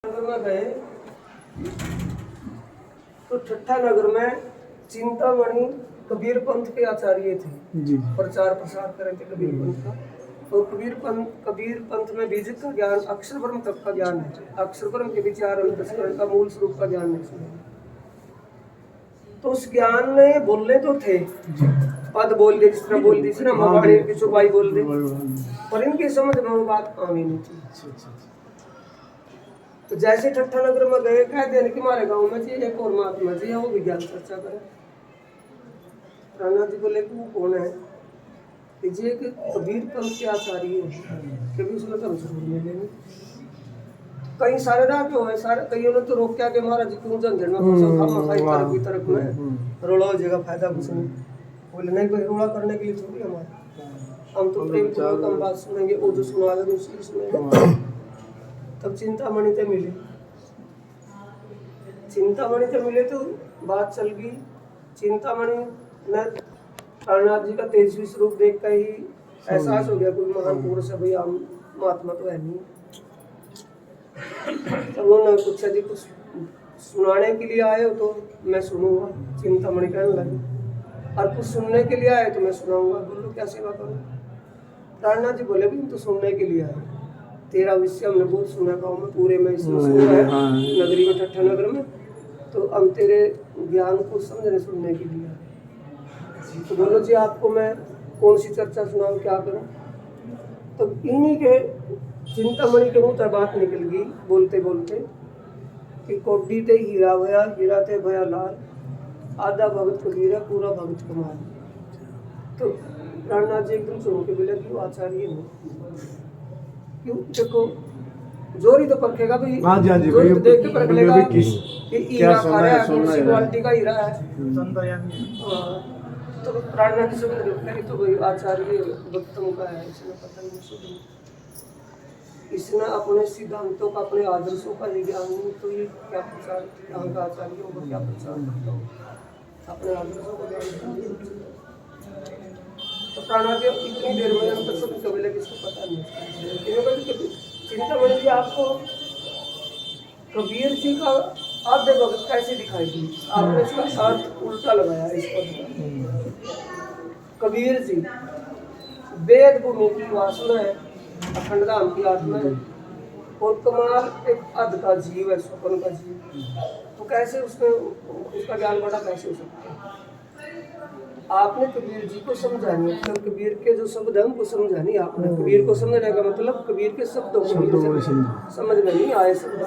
में गए तो ठट्ठा नगर में चिंतामणि कबीर पंथ के आचार्य थे जी। प्रचार प्रसार करे थे कबीर पंथ का। तो कबीर पंथ में बीज का ज्ञान अक्षर ब्रह्म तक का ज्ञान है। अक्षर ब्रह्म के विचार अंतस्करण का मूल स्वरूप का ज्ञान नहीं सुना। तो उस ज्ञान ने बोलने तो थे, पद बोल दे, जिस तरह बोल दी थी ना, मवाड़ी की चौपाई बोल दे, पर इनकी समझ में वो बात आमी नहीं थी। तो जैसे ठट्ठा नगर में गए, कह देने कि हमारे गांव में जी एक और महात्मा जी है, वो विज्ञान चर्चा करे। राणा जी बोले कि वो कौन है? कि जी एक कबीर पंथ के आचार्य है, कभी उसमें तो हमसे बोलने लेंगे। कई सारे रात हुए, सारे कईयों ने तो रोक क्या कि महाराज जी क्यों झंझट में फंसो, खामा खाई तरफ की तरफ में रोला हो जाएगा, फायदा कुछ नहीं। बोले नहीं, कोई रोला करने के लिए थोड़ी हमारे, हम तो प्रेम पूर्वक हम बात सुनेंगे, वो जो सुनाएगा दूसरी सुनेगा। तब चिंतामणि से मिले, चिंतामणि से मिले तो बात चल गई। चिंतामणि ने प्राणनाथ जी का तेजस्वी स्वरूप देख कर ही एहसास हो गया कोई महान पुरुष है, भाई हम महात्मा तो है नहीं। तब उन्होंने पूछा जी कुछ सुनाने के लिए आए हो तो मैं सुनूंगा। चिंतामणि कहने लगे, और कुछ सुनने के लिए आए तो मैं सुनाऊंगा, बोलो क्या सेवा करूं? प्राणनाथ जी बोले भी हम तो सुनने के लिए आए, तेरा विषय हमने बहुत सुना गाँव में, पूरे में इसमें सुना है नगरी में, ठट्ठा नगर में, तो हम तेरे ज्ञान को समझने सुनने के लिए आए। तो बोलो जी आपको मैं कौन सी चर्चा सुनाऊं, क्या करूं? तो इन्हीं के चिंतामणि के मुंह से बात निकल गई बोलते बोलते कि कोडी ते हीरा भया, हीरा ते भया लाल, आधा भगत कबीर है, पूरा भगत कमाल। तो प्राणनाथ जी एकदम सुन के बोले कि आचार्य हो क्यों? देखो जोरी तो परखेगा भाई, जोरी तो देख के परख लेगा कि हीरा खा रहा है, कौन सी क्वालिटी का हीरा है। तो प्राणनाथ जी समझ रहे तो भाई आचार्य भक्तों का है, इसने पता नहीं शुद्ध, इसने अपने सिद्धांतों का, अपने आदर्शों का ये ज्ञान नहीं, तो ये क्या प्रचार, यहाँ का आचार्य होगा क्या प्रचार करता हो अपने आदर्शों को ज्ञान। तो प्राणनाथ जी इतनी देर में अंतर सब कबीले किसको पता नहीं। चिंतामणि जी आपको कबीर जी का आद्य भगत कैसे दिखाई दी? आपने इसका अर्थ उल्टा लगाया इस पद का। कबीर जी वेद भूमि की वासना है, अखंड धाम की आत्मा है, और कमाल एक अध का जीव है, स्वप्न का जीव, तो कैसे उसमें उसका ज्ञान बड़ा कैसे हो सकता है? आपने कबीर जी को समझानी, तो कबीर के जो शब्द है उनको समझानी आपने। कबीर को समझने का मतलब कबीर के शब्दों को समझ में नहीं आए शब्द।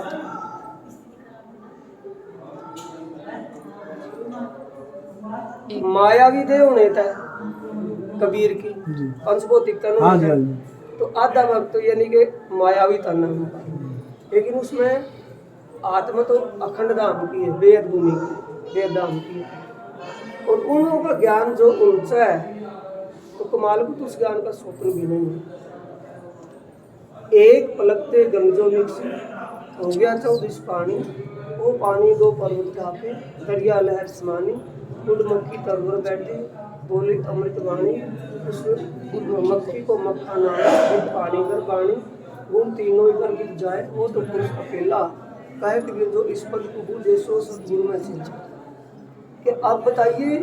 मायावी देव नेता कबीर की पंचभौतिकता में, तो आधा भक्त यानी कि मायावी तन, लेकिन उसमें आत्मा तो अखंड धाम की है, वेद भूमि की, वेद धाम की है। और उन लोगों का ज्ञान जो ऊंचा है, तो कमाल को तो उस ज्ञान का स्वप्न भी नहीं है। एक पलकते गंजो निकसी हो गया 14 पानी, वो पानी 2 पर्वत ढापे, दरिया लहर समानी, उड़ मक्खी तरवर बैठे, बोली अमृत वाणी, उस मक्खी को मक्खा नाम, पानी कर पानी, उन तीनों इधर गिर जाए, वो तो पुरुष अकेला, कहे कि जो इस पद को बूझे सो सदगुरु में सिंचा। कि आप बताइए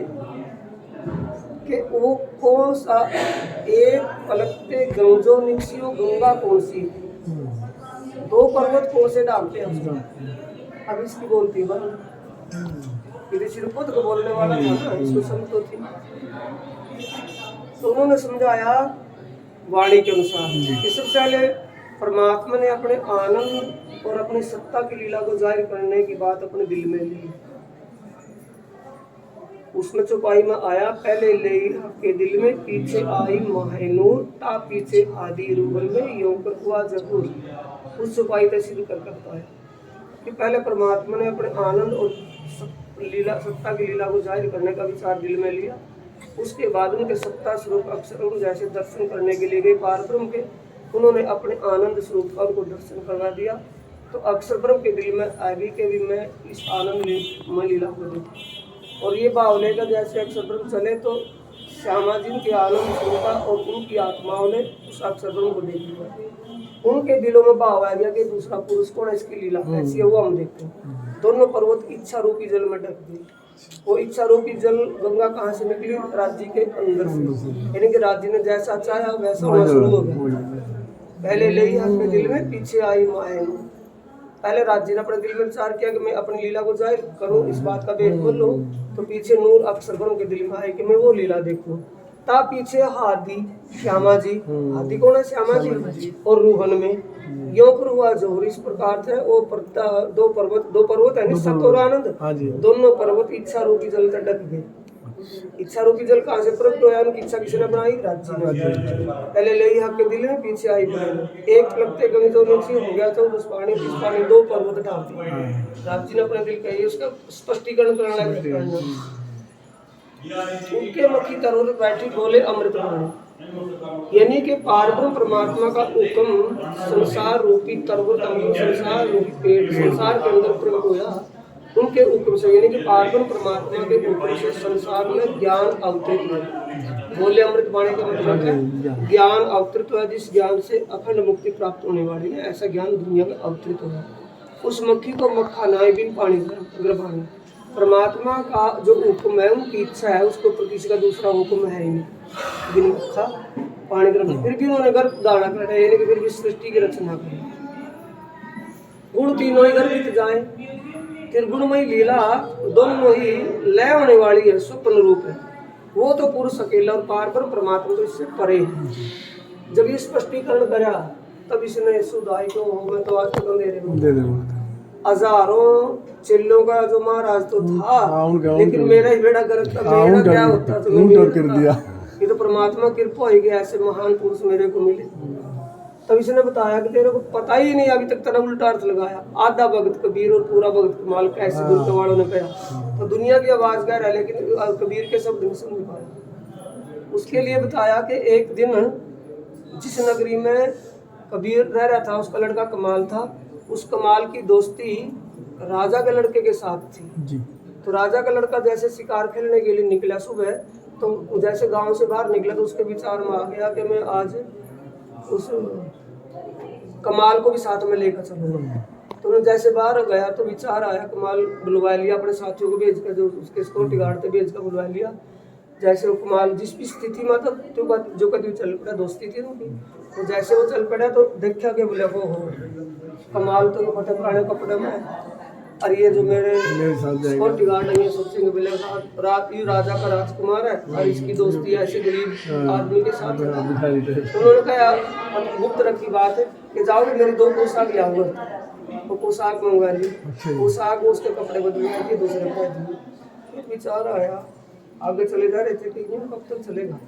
कि वो कौन सा एक पलकते गंजो निकसियो, गंगा कौन सी, 2 पर्वत कौन से डालते हैं? अब इसकी बोलती बंद, यदि सिर्फ खुद को बोलने वाला था ना, इसको समझ तो थी। तो उन्होंने समझाया वाणी के अनुसार कि सबसे पहले परमात्मा ने अपने आनंद और अपनी सत्ता की लीला को जाहिर करने की बात अपने दिल में ली। उसमें चौपाई में आया, पहले ले के दिल में, पीछे आई महानूर, ता पीछे आदि रूबल में, योग कर हुआ जरूर। उस चौपाई का सिद्ध कर करता है कि पहले परमात्मा ने अपने आनंद और लीला, सत्ता की लीला को जाहिर करने का विचार दिल में लिया। उसके बाद उनके सत्ता स्वरूप अक्षरों जैसे दर्शन करने के लिए गए पार ब्रह्म के, उन्होंने अपने आनंद स्वरूप का उनको दर्शन करवा दिया। तो अक्षर ब्रह्म के दिल में आगे के भी मैं इस आनंद में लीला को देखा। और ये भाव लेकर जैसे अक्षर ब्रह्म चले तो श्यामा जी के आनंद सुनता और उनकी आत्माओं ने उस अक्षरब्रह्म को देख लिया। उनके दिलों में भाव आ गया कि दूसरा पुरुष कौन है, इसकी लीला ऐसी है, वो हम देखते हैं। दोनों पर्वत इच्छा रूपी जल में ढक गए। वो इच्छा रूपी जल गंगा कहाँ से निकली? राज्य के अंदर से, यानी कि राज्य ने जैसा चाहा वैसा होना शुरू हो गया। पहले ले ही अपने दिल में, पीछे आई माया। पहले राज्य ने अपने दिल में विचार किया कि मैं अपनी लीला को जाहिर करूं, इस बात का भेद बोल लूं, तो पीछे नूर अक्षरब्रह्म के दिल में आई कि मैं वो लीला देखूं। ता पीछे हाथी श्यामा जी, हाथी कौन है? श्यामा जी। और रूहन में यो पर हुआ जोहर इस प्रकार थे। वो दो पर्वत है निश्चत और आनंद, दोनों पर्वत इच्छा रूपी जल तक ढक गए। इच्छा रूपी जल कहाँ से प्रकट हुआ? उनकी इच्छा किसने बनाई? राज्य ने। पहले ले हक के दिल में, पीछे आई बनाई। एक लगते गंगे तो नीचे हो गया था उस पानी, इस पानी दो पर्वत ढाल दिए। राज्य ने अपने दिल कही, उसका स्पष्टीकरण करना है। उनके मक्खी तरोर बैठी बोले अमृत वाणी, यानी कि पारब्रह्म परमात्मा का हुक्म संसार रूपी तरवर अमृत, संसार रूपी पेट संसार के अंदर प्रकट हुआ उनके हुक्म से, यानी कि पारब्रह्म परमात्मा के हुक्म से संसार में ज्ञान अवतरित हुआ। बोले अमृत वाणी का मतलब है ज्ञान अवतरित हुआ, जिस ज्ञान से अखंड मुक्ति प्राप्त होने वाली है, ऐसा ज्ञान दुनिया में अवतरित हुआ। उस मक्खी को मक्खा नाय बिन पानी गर्भानी, परमात्मा का जो हुक्म है, उनकी इच्छा है, उसको पर किसी का दूसरा हुक्म है ही नहीं। बिन मक्खा पानी गर्भ, फिर भी उन्होंने गर्भ धारणा कर, यानी कि फिर भी सृष्टि की रचना करी। गुण तीनों ही गर्भित जाए, त्रिगुणमयी लीला दोनों ही लय होने वाली है, स्वप्न रूप है। वो तो पुरुष अकेला और पारब्रह्म परमात्मा तो इससे परे है। जब ये स्पष्टीकरण करा तब इसने सुधाई को मैं तो आज तक अंधेरे में हजारों चिल्लों का जो महाराज तो था, लेकिन मेरा ही बेड़ा गर्क था। मेरा क्या होता तो मैं ये तो परमात्मा कृपा होगी, ऐसे महान पुरुष मेरे को मिले। तब इसने बताया कि तेरे को पता ही नहीं, अभी तक तेरा उल्टा अर्थ लगाया। आधा भगत कबीर और पूरा भगत कमाल, कैसे गुरु वालों ने कहा। तो दुनिया की आवाज गैर है, लेकिन कबीर के शब्द नहीं समझ पाया। उसके लिए बताया कि एक दिन जिस नगरी में कबीर रह रहा था, उसका लड़का कमाल था। उस कमाल की दोस्ती राजा के लड़के के साथ थी जी। तो राजा का लड़का जैसे शिकार खेलने के लिए निकला सुबह, तो जैसे गांव से बाहर निकला तो उसके विचार में आ गया कि मैं आज उस कमाल को भी साथ में लेकर चलूंगा। तो जैसे बाहर गया तो विचार आया, कमाल बुलवा लिया अपने साथियों को भेज कर, जो उसके सिक्योरिटी गार्ड थे, भेज कर बुलवा लिया। जैसे वो कमाल जिस भी स्थिति में था, तो जो कभी चल पड़ा, दोस्ती थी उनकी। तो जैसे वो चल पड़ा तो देखा कि बोले हो कमाल तो ये फटे पुराने कपड़े में, और ये जो मेरे सिक्योरिटी गार्ड है, ये सोचेंगे बोले रात ये राजा का राजकुमार है और इसकी दोस्ती ऐसे गरीब आदमी के साथ है। तो उन्होंने कहा गुप्त रखी बात है कि जाओगे मेरी 2 पोशाक लिया हुआ, वो पोशाक मंगवा ली, पोशाक उसके कपड़े बदले के दूसरे पहन लिए। विचार आया, आगे चले जा रहे थे कि ये कब तक चलेगा,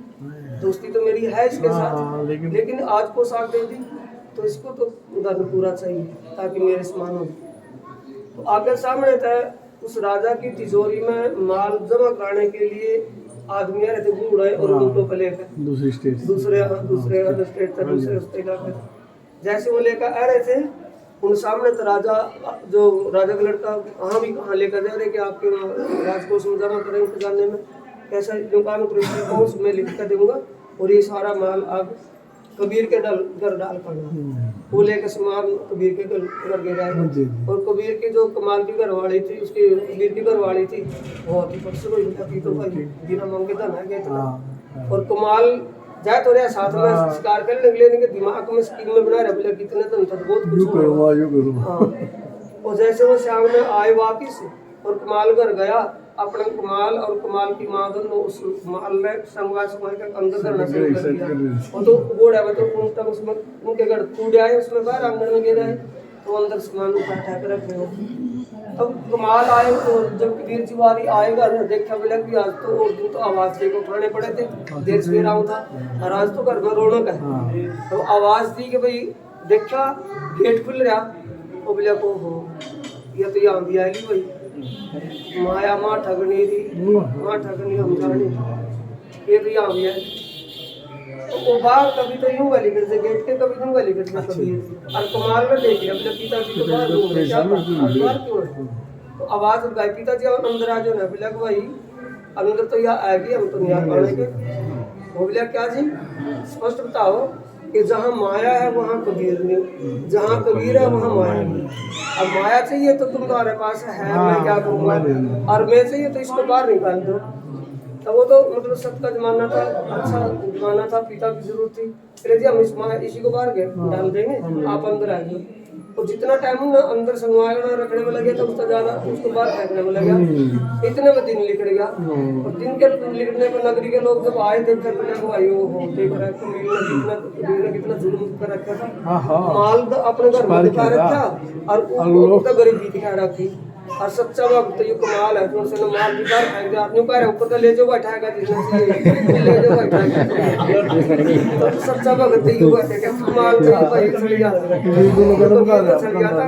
दोस्ती तो मेरी है इसके साथ, लेकिन आज पोशाक दे दी तो इसको तो उधर पूरा चाहिए ताकि मेरे समान हो। तो आगे सामने था उस राजा की तिजोरी में माल जमा कराने के लिए आदमी आ रहे थे, बूढ़े और ऊँटों पे लेकर दूसरे स्टेट तक, दूसरे इलाके। जैसे वो लेकर आ रहे थे, उन सामने तो राजा का लड़का कहाँ लेकर जा रहे कि आपके राजकोष में जमा करेंगे खजाने में, कैसा जो काम करेंगे मैं लिख कर दूंगा, और ये सारा माल आप कबीर के घर डाल पड़ना। वो लेकर सामान कबीर के घर गिराए, और कबीर की जो कमाल की घरवाली थी, उसकी कबीर की घरवाली थी, बहुत ही परसों हुई तो भाई बिना मांगे धन है गया। और कमाल जाए तो साथ में शिकार करने के लिए दिमाग में स्कीम में बना रहा, बोले कितने धन था, बहुत कुछ। और जैसे वो शाम में आए वापिस और कमाल घर गया, अपना कमाल और कमाल की माँ दोनों उस माल में संगवा के अंदर करना शुरू कर दिया। और तो बोर्ड है तो उन तक उसमें उनके घर कूद आए, उसमें बाहर आंगन में गिरा है, तो अंदर सामान उठा कर रखे हो। तब कमाल आए तो जब कबीर जी वाली आएगा देखा बोला कि आज तो और दिन तो आवाज के को उठाने पड़े थे, देर सवेरा आऊँ था, और आज तो घर में रौनक है। तो आवाज दी कि भाई देखा गेट खुल रहा, वो बोला को हो ये तो यहाँ भी आएगी भाई माया माँ ठगनी थी, माँ ठगनी हम जाने, ये तो यहाँ भी है। तो वो बाहर कभी तो यूं वाली करते गेट के, कभी यूं वाली करते कभी, और कमाल में देख लिया अपने पिताजी को बाहर घूम रहे, क्या बाहर क्यों है? तो आवाज उठाई, पिताजी अंदर आ जाओ ना, बोला भाई अंदर तो यहाँ आएगी, हम तो नहीं आ पाएंगे। हो गया क्या जी? स्पष्ट बताओ कि जहाँ माया है वहाँ कबीर नहीं, जहाँ कबीर है वहाँ माया नहीं। अब माया चाहिए तो तुम्हारे पास है, मैं क्या करूँगा, और मैं चाहिए तो इसको बाहर निकाल दो। तो वो तो मतलब सत का जमाना था, अच्छा जमाना था, पिता की जरूरत थी, फिर जी हम इसी को बाहर डाल देंगे, आप अंदर आ जाओ। और जितना टाइम ना अंदर संभालना रखने में लगे तो उसका ज्यादा उसको बाहर फेंकने में लगा, इतने में दिन निकल गया। और दिन के निकलने पर नगरी के लोग जब आए देख कर बोले भाई वो देख रहा है कबीर ने कितना जुल्म कर रखा था, माल तो अपने घर में दिखा रखा और लोग तो गरीबी दिखा रखी। और सच्चा भक्त तो ये कमाल है, तो उसने माल भी बाहर फेंक दिया, आदमी कह रहा ऊपर तो ले जाओ बैठाएगा जिसने चाहिए ले जाओ बैठाएगा। तो सच्चा भक्त तो ये बैठेगा, माल तो ये भाई चल गया था।